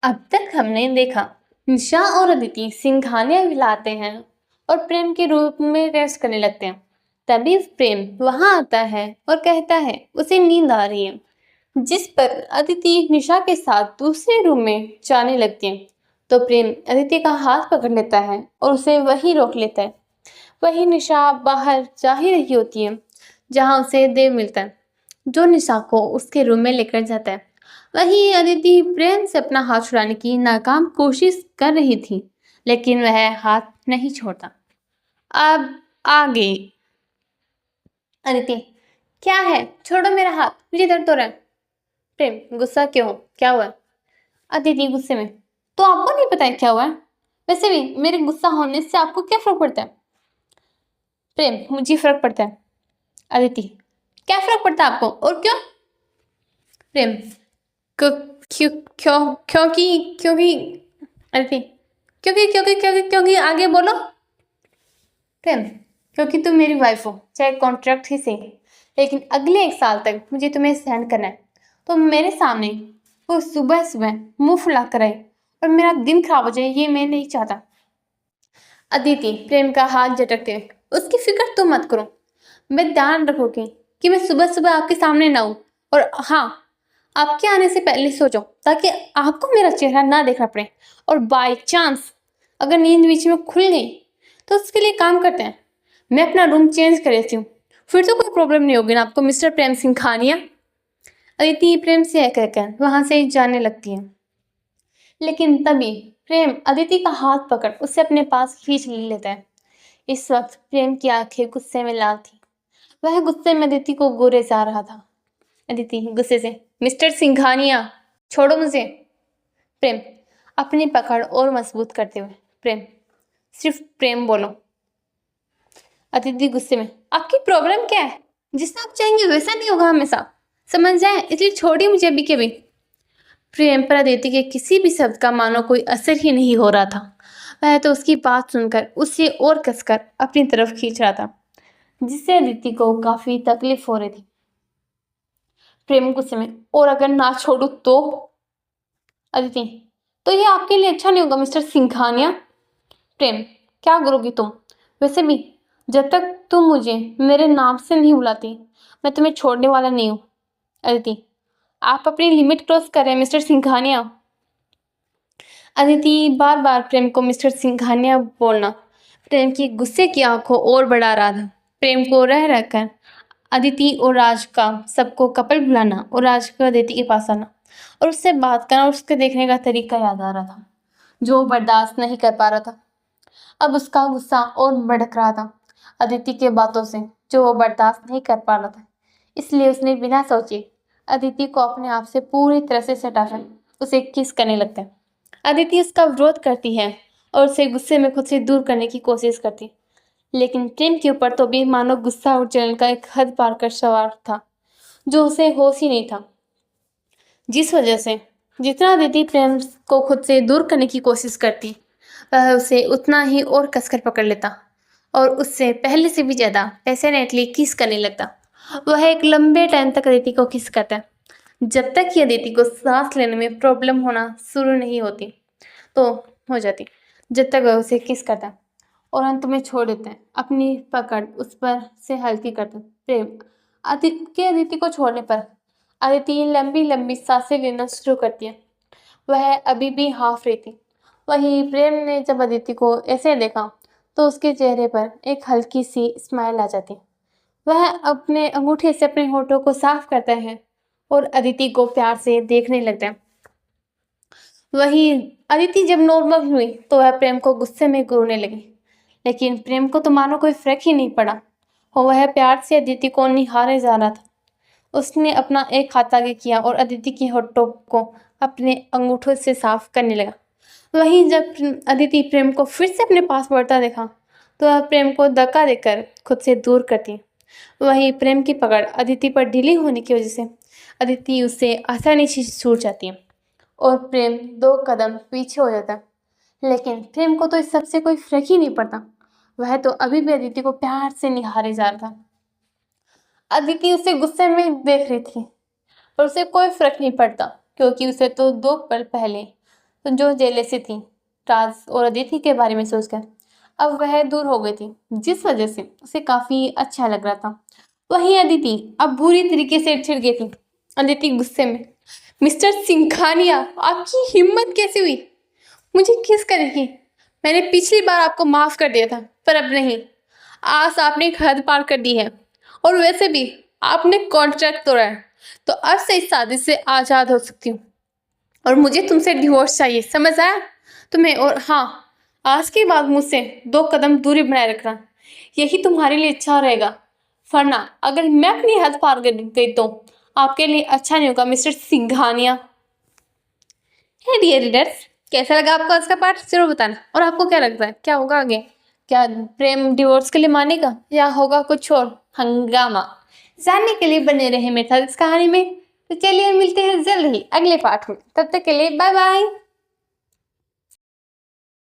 अब तक हमने देखा निशा और अदिति सिंघानियां मिलाते हैं और प्रेम के रूप में रेस्ट करने लगते हैं। तभी प्रेम वहां आता है और कहता है उसे नींद आ रही है, जिस पर अदिति निशा के साथ दूसरे रूम में जाने लगती है। तो प्रेम अदिति का हाथ पकड़ लेता है और उसे वहीं रोक लेता है। वहीं निशा बाहर जा ही रही होती है जहां उसे देव मिलता है, जो निशा को उसके रूम में लेकर जाता है। वहीं अदिति प्रेम से अपना हाथ छुड़ाने की नाकाम कोशिश कर रही थी, लेकिन वह हाथ नहीं छोड़ता। अब आगे अदिति, क्या है, छोड़ो मेरा हाथ, मुझे दर्द हो रहा है। प्रेम, गुस्सा क्यों, क्या हुआ? अदिति गुस्से में, तो आपको नहीं पता है क्या हुआ है? वैसे भी मेरे गुस्सा होने से आपको क्या फर्क पड़ता है? प्रेम, मुझे फर्क पड़ता है। अदिति, क्या फर्क पड़ता है आपको और क्यों? प्रेम, क्यों क्यों क्यों क्योंकि क्योंकि अदिति, क्योंकि आगे बोलो। प्रेम, क्योंकि तुम मेरी वाइफ हो, चाहे कॉन्ट्रैक्ट ही सही, लेकिन अगले 1 साल तक मुझे तुम्हें सहन करना है। तो मेरे सामने वो सुबह सुबह मुंह फुला कर आए और मेरा दिन खराब हो जाए, ये मैं नहीं चाहता। अदिति प्रेम का हाथ झटकते हुए, उसकी फिक्र तुम मत करो, मैं ध्यान रखूंगी कि मैं सुबह सुबह आपके सामने ना आऊं। और हाँ, आपके आने से पहले सो जाओ ताकि आपको मेरा चेहरा ना देखना पड़े। और बाय चांस अगर नींद बीच में खुल गई तो उसके लिए काम करते हैं, मैं अपना रूम चेंज कर लेती हूँ, फिर तो कोई प्रॉब्लम नहीं होगी ना आपको, मिस्टर प्रेम सिंह खानिया। अदिति प्रेम से कहकर वहां से जाने लगती है, लेकिन तभी प्रेम अदिति का हाथ पकड़ उसे अपने पास खींच लेता है। इस वक्त प्रेम की आंखें गुस्से में लाल थी। वह गुस्से में अदिति को गोरे जा रहा था। अदिति गुस्से से, मिस्टर सिंघानिया, छोड़ो मुझे। प्रेम अपनी पकड़ और मजबूत करते हुए, प्रेम, सिर्फ प्रेम बोलो। अदिति गुस्से में, आपकी प्रॉब्लम क्या है? जिसना आप चाहेंगे वैसा नहीं होगा हमेशा, समझ जाए, इसलिए छोड़िए मुझे अभी के अभी। प्रेम पर अदिति के किसी भी शब्द का मानो कोई असर ही नहीं हो रहा था। वह तो उसकी बात सुनकर उसे और कसकर अपनी तरफ खींच रहा था, जिससे अदिति को काफी तकलीफ हो रही थी। प्रेम गुस्से में, और अगर ना छोड़ू तो? अदिति, तो ये आपके लिए अच्छा नहीं होगा मिस्टर सिंघानिया। प्रेम, क्या करोगी तुम? वैसे भी जब तक तुम मुझे मेरे नाम से नहीं बुलाती, मैं तुम्हें छोड़ने वाला नहीं हूँ। अदिति, आप अपनी लिमिट क्रॉस कर रहे हैं मिस्टर सिंघानिया। अदिति बार बार प्रेम को मिस्टर सिंघानिया बोलना प्रेम की गुस्से की आंखों और बढ़ा रहा था। प्रेम को रह रहकर अदिति और राज का सबको कपल बुलाना और राज को अदिति के पास आना और उससे बात करना और उसके देखने का तरीका याद आ रहा था, जो वो बर्दाश्त नहीं कर पा रहा था। अब उसका गुस्सा और भड़क रहा था अदिति के बातों से, जो वो बर्दाश्त नहीं कर पा रहा था। इसलिए उसने बिना सोचे अदिति को अपने आप से पूरी तरह से सटाकर उसे किस करने लगता है। अदिति उसका विरोध करती है और उसे गुस्से में खुद से दूर करने की कोशिश करती है, लेकिन प्रेम के ऊपर तो भी मानो गुस्सा और जलन का एक हद पार कर सवार था, जो उसे होश ही नहीं था। जिस वजह से जितना अदिति प्रेम को खुद से दूर करने की कोशिश करती, वह उसे उतना ही और कसकर पकड़ लेता और उससे पहले से भी ज्यादा पैशनेटली किस करने लगता। वह एक लंबे टाइम तक अदिति को किस करता है, जब तक कि अदिति को सांस लेने में प्रॉब्लम होना शुरू नहीं होती तो हो जाती, जब तक वह उसे किस करता है और अंत में छोड़ देते हैं, अपनी पकड़ उस पर से हल्की करते हैं। प्रेम अदिति को छोड़ने पर अदिति लंबी लंबी सांसें लेना शुरू करती है। वह अभी भी हाफ रही थी। वहीं प्रेम ने जब अदिति को ऐसे देखा तो उसके चेहरे पर एक हल्की सी स्माइल आ जाती। वह अपने अंगूठे से अपने होठों को साफ करता है और अदिति को प्यार से देखने लगता है। वहीं अदिति जब नॉर्मल हुई तो वह प्रेम को गुस्से में घूरने लगी, लेकिन प्रेम को तो मानो कोई फर्क ही नहीं पड़ा और वह प्यार से अदिति को निहारे जा रहा था। उसने अपना एक हाथ आगे किया और अदिति के होठों को अपने अंगूठों से साफ करने लगा। वहीं जब अदिति प्रेम को फिर से अपने पास बढ़ता देखा तो वह प्रेम को धक्का देकर खुद से दूर करती। वहीं प्रेम की पकड़ अदिति पर ढीली होने की वजह से अदिति उससे आसानी से छूट जाती है और प्रेम 2 कदम पीछे हो जाता। लेकिन प्रेम को तो इस सबसे कोई फर्क ही नहीं पड़ता। वह तो अभी भी अदिति को प्यार से निहारे जा रहा था। अदिति उसे गुस्से में देख रही थी और उसे कोई फर्क नहीं पड़ता, क्योंकि उसे तो 2 पल पहले तो जो जेलेसी थी राज और अदिति के बारे में सोचकर, अब वह दूर हो गई थी, जिस वजह से उसे काफी अच्छा लग रहा था। वहीं अदिति अब बुरी तरीके से छिड़ गई थी। अदिति गुस्से में, मिस्टर सिंघानिया, आपकी हिम्मत कैसे हुई मुझे किस करेगी? मैंने पिछली बार आपको माफ कर दिया था, पर अब नहीं। आज आपने एक हद पार कर दी है, और वैसे भी आपने कॉन्ट्रैक्ट तोड़ा है, तो अब से इस शादी से आजाद हो सकती हूँ, और मुझे तुमसे डिवोर्स चाहिए, समझ आया तुम्हें? और हाँ, आज के बाद मुझसे 2 कदम दूरी बनाए रखना, यही तुम्हारे लिए अच्छा रहेगा, वरना अगर मैं अपनी हद पार कर गई तो आपके लिए अच्छा नहीं होगा mister Singhania. Hey dear readers, कैसा लगा आपको आज का पाठ जरूर बताना। और आपको क्या लगता है क्या होगा आगे? क्या प्रेम डिवोर्स के लिए मानेगा या होगा कुछ और हंगामा? जानने के लिए बने रहे मेरे साथ इस कहानी में। तो चलिए मिलते हैं जल्द ही अगले पाठ में, तब तक के लिए बाय बाय।